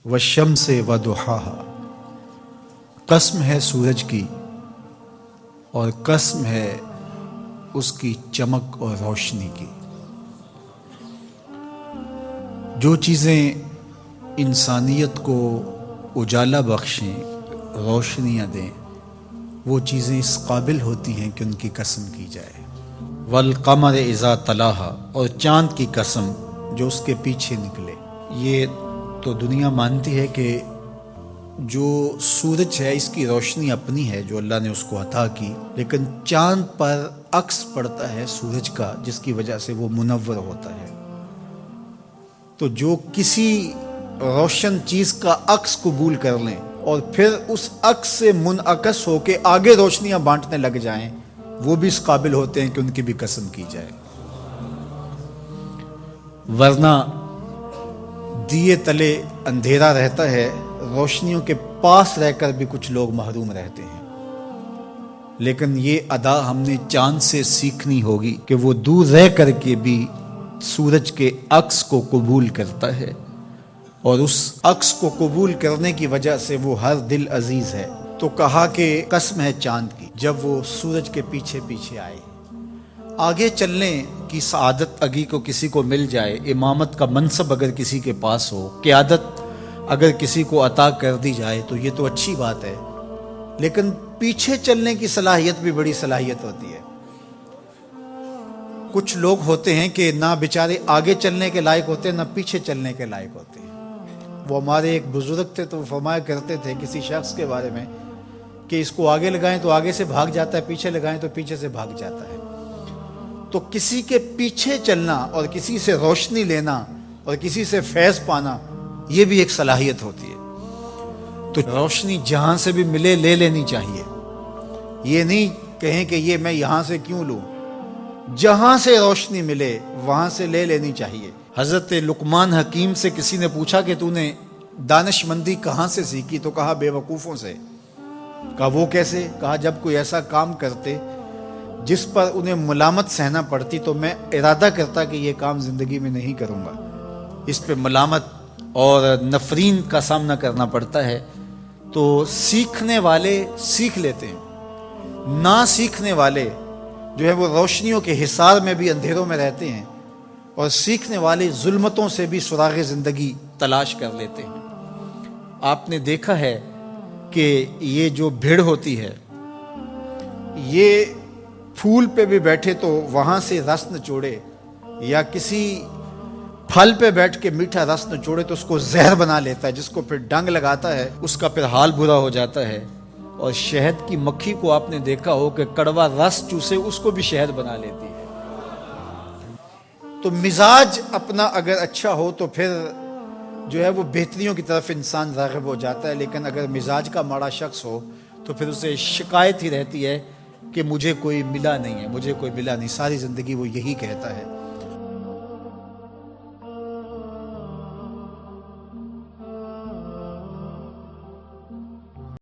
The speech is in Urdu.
والشمس وضحاها، قسم ہے سورج کی اور قسم ہے اس کی چمک اور روشنی کی۔ جو چیزیں انسانیت کو اجالا بخشیں، روشنیاں دیں، وہ چیزیں اس قابل ہوتی ہیں کہ ان کی قسم کی جائے۔ والقمر اذا تلاہا، اور چاند کی قسم جو اس کے پیچھے نکلے۔ یہ تو دنیا مانتی ہے کہ جو سورج ہے اس کی روشنی اپنی ہے جو اللہ نے اس کو عطا کی، لیکن چاند پر عکس پڑتا ہے سورج کا جس کی وجہ سے وہ منور ہوتا ہے۔ تو جو کسی روشن چیز کا عکس قبول کر لیں اور پھر اس عکس سے منعکس ہو کے آگے روشنیاں بانٹنے لگ جائیں، وہ بھی اس قابل ہوتے ہیں کہ ان کی بھی قسم کی جائے۔ ورنہ دیے تلے اندھیرا رہتا ہے، روشنیوں کے پاس رہ کر بھی کچھ لوگ محروم رہتے ہیں۔ لیکن یہ ادا ہم نے چاند سے سیکھنی ہوگی کہ وہ دور رہ کر کے بھی سورج کے عکس کو قبول کرتا ہے، اور اس عکس کو قبول کرنے کی وجہ سے وہ ہر دل عزیز ہے۔ تو کہا کہ قسم ہے چاند کی جب وہ سورج کے پیچھے پیچھے آئے۔ آگے چلنے کی سعادت اگی کو کسی کو مل جائے، امامت کا منصب اگر کسی کے پاس ہو، قیادت اگر کسی کو عطا کر دی جائے تو یہ تو اچھی بات ہے، لیکن پیچھے چلنے کی صلاحیت بھی بڑی صلاحیت ہوتی ہے۔ کچھ لوگ ہوتے ہیں کہ نہ بیچارے آگے چلنے کے لائق ہوتے ہیں نہ پیچھے چلنے کے لائق ہوتے ہیں۔ وہ ہمارے ایک بزرگ تھے تو وہ فرمایا کرتے تھے کسی شخص کے بارے میں کہ اس کو آگے لگائیں تو آگے سے بھاگ جاتا ہے، پیچھے لگائیں تو پیچھے سے بھاگ جاتا ہے۔ تو کسی کے پیچھے چلنا اور کسی سے روشنی لینا اور کسی سے فیض پانا، یہ بھی ایک صلاحیت ہوتی ہے۔ تو روشنی جہاں سے بھی ملے لے لینی چاہیے۔ یہ نہیں کہیں کہ یہ میں یہاں سے کیوں لوں، جہاں سے روشنی ملے وہاں سے لے لینی چاہیے۔ حضرت لقمان حکیم سے کسی نے پوچھا کہ تو نے دانش مندی کہاں سے سیکھی؟ تو کہا بے وقوفوں سے۔ کہا وہ کیسے؟ کہا جب کوئی ایسا کام کرتے جس پر انہیں ملامت سہنا پڑتی تو میں ارادہ کرتا کہ یہ کام زندگی میں نہیں کروں گا۔ اس پہ ملامت اور نفرین کا سامنا کرنا پڑتا ہے۔ تو سیکھنے والے سیکھ لیتے ہیں، نہ سیکھنے والے جو ہے وہ روشنیوں کے حصار میں بھی اندھیروں میں رہتے ہیں، اور سیکھنے والے ظلمتوں سے بھی سراغ زندگی تلاش کر لیتے ہیں۔ آپ نے دیکھا ہے کہ یہ جو بھیڑ ہوتی ہے یہ پھول پہ بھی بیٹھے تو وہاں سے رس نچوڑے، یا کسی پھل پہ بیٹھ کے میٹھا رس نچوڑے تو اس کو زہر بنا لیتا ہے، جس کو پھر ڈنگ لگاتا ہے اس کا پھر حال برا ہو جاتا ہے۔ اور شہد کی مکھی کو آپ نے دیکھا ہو کہ کڑوا رس چوسے اس کو بھی شہد بنا لیتی ہے۔ تو مزاج اپنا اگر اچھا ہو تو پھر جو ہے وہ بہتریوں کی طرف انسان راغب ہو جاتا ہے، لیکن اگر مزاج کا ماڑا شخص ہو تو پھر اسے شکایت ہی رہتی ہے کہ مجھے کوئی ملا نہیں ہے، مجھے کوئی ملا نہیں، ساری زندگی وہ یہی کہتا ہے۔